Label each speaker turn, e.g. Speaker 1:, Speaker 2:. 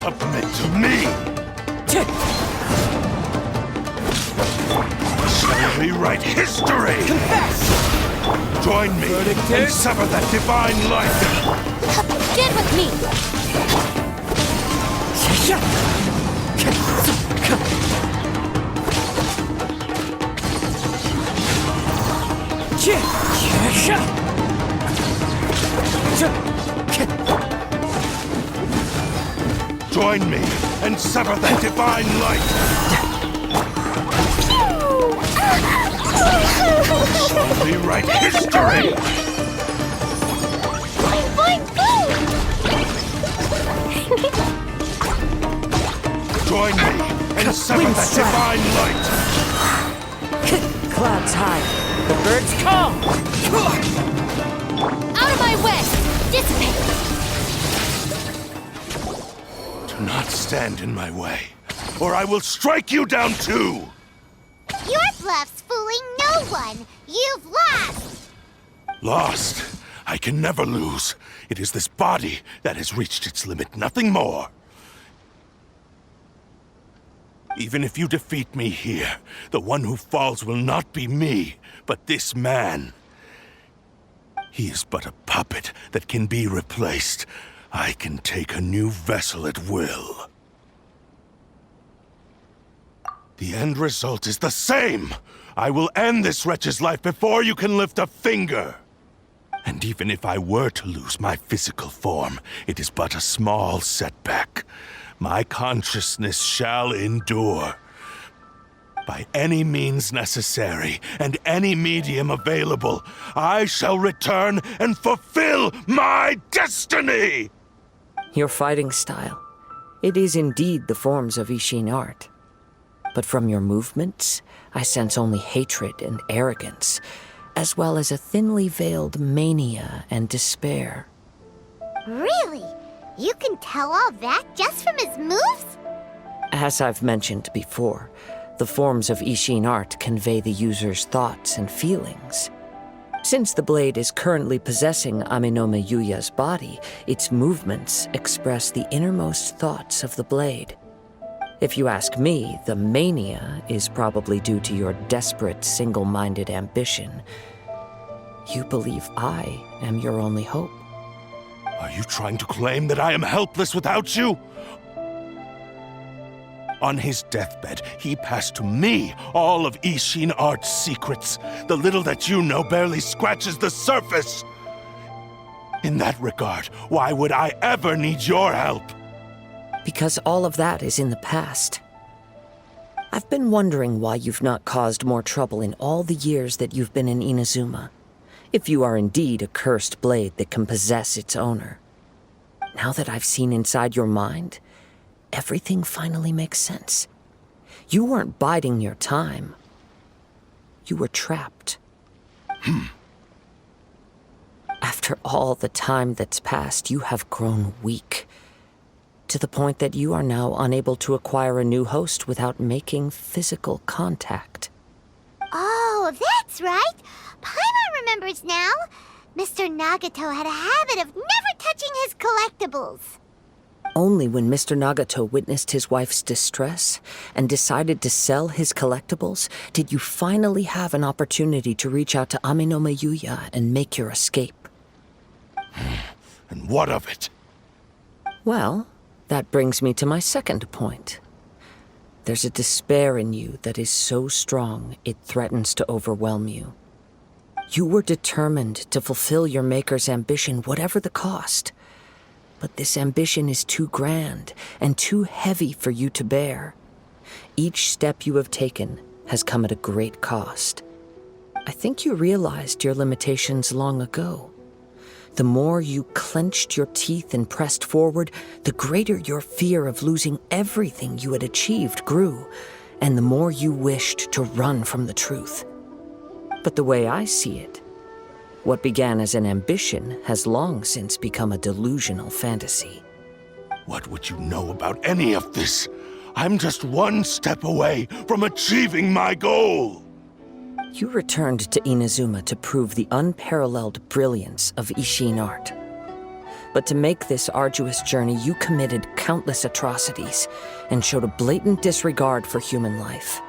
Speaker 1: Submit to me! Shall rewrite history!
Speaker 2: Confess!
Speaker 1: Join me and sever that divine light!
Speaker 3: Get with me!
Speaker 1: Join me and sever that divine light! Shall rewrite history!
Speaker 3: Boing, boing, boom!
Speaker 1: Join me and sever that divine light!
Speaker 2: Clouds high, the birds call!
Speaker 3: Out of my way! Dissipate!
Speaker 1: Do not stand in my way, or I will strike you down too!
Speaker 4: Your bluff's fooling no one! You've lost!
Speaker 1: Lost? I can never lose. It is this body that has reached its limit, nothing more. Even if you defeat me here, the one who falls will not be me, but this man. He is but a puppet that can be replaced. I can take a new vessel at will. The end result is the same! I will end this wretch's life before you can lift a finger! And even if I were to lose my physical form, it is but a small setback. My consciousness shall endure. By any means necessary, and any medium available, I shall return and fulfill my destiny!
Speaker 2: Your fighting style. It is indeed the forms of Ishin art. But from your movements, I sense only hatred and arrogance, as well as a thinly veiled mania and despair.
Speaker 4: Really? You can tell all that just from his moves?
Speaker 2: As I've mentioned before, the forms of Ishin art convey the user's thoughts and feelings. Since the blade is currently possessing Aminome Yuya's body, its movements express the innermost thoughts of the blade. If you ask me, the mania is probably due to your desperate, single-minded ambition. You believe I am your only hope.
Speaker 1: Are you trying to claim that I am helpless without you? On his deathbed, he passed to me all of Ishin Art's secrets. The little that you know barely scratches the surface. In that regard, why would I ever need your help?
Speaker 2: Because all of that is in the past. I've been wondering why you've not caused more trouble in all the years that you've been in Inazuma. If you are indeed a cursed blade that can possess its owner. Now that I've seen inside your mind, everything finally makes sense. You weren't biding your time. You were trapped. After all the time that's passed, you have grown weak. To the point that you are now unable to acquire a new host without making physical contact.
Speaker 4: Oh, that's right! Paimon remembers now! Mr. Nagato had a habit of never touching his collectibles.
Speaker 2: Only when Mr. Nagato witnessed his wife's distress and decided to sell his collectibles did you finally have an opportunity to reach out to Aminome Yuya and make your escape.
Speaker 1: And what of it?
Speaker 2: Well, that brings me to my second point. There's a despair in you that is so strong it threatens to overwhelm you. You were determined to fulfill your maker's ambition, whatever the cost. But this ambition is too grand and too heavy for you to bear. Each step you have taken has come at a great cost. I think you realized your limitations long ago. The more you clenched your teeth and pressed forward, the greater your fear of losing everything you had achieved grew, and the more you wished to run from the truth. But the way I see it, what began as an ambition has long since become a delusional fantasy.
Speaker 1: What would you know about any of this? I'm just one step away from achieving my goal!
Speaker 2: You returned to Inazuma to prove the unparalleled brilliance of Ishin art. But to make this arduous journey, you committed countless atrocities and showed a blatant disregard for human life.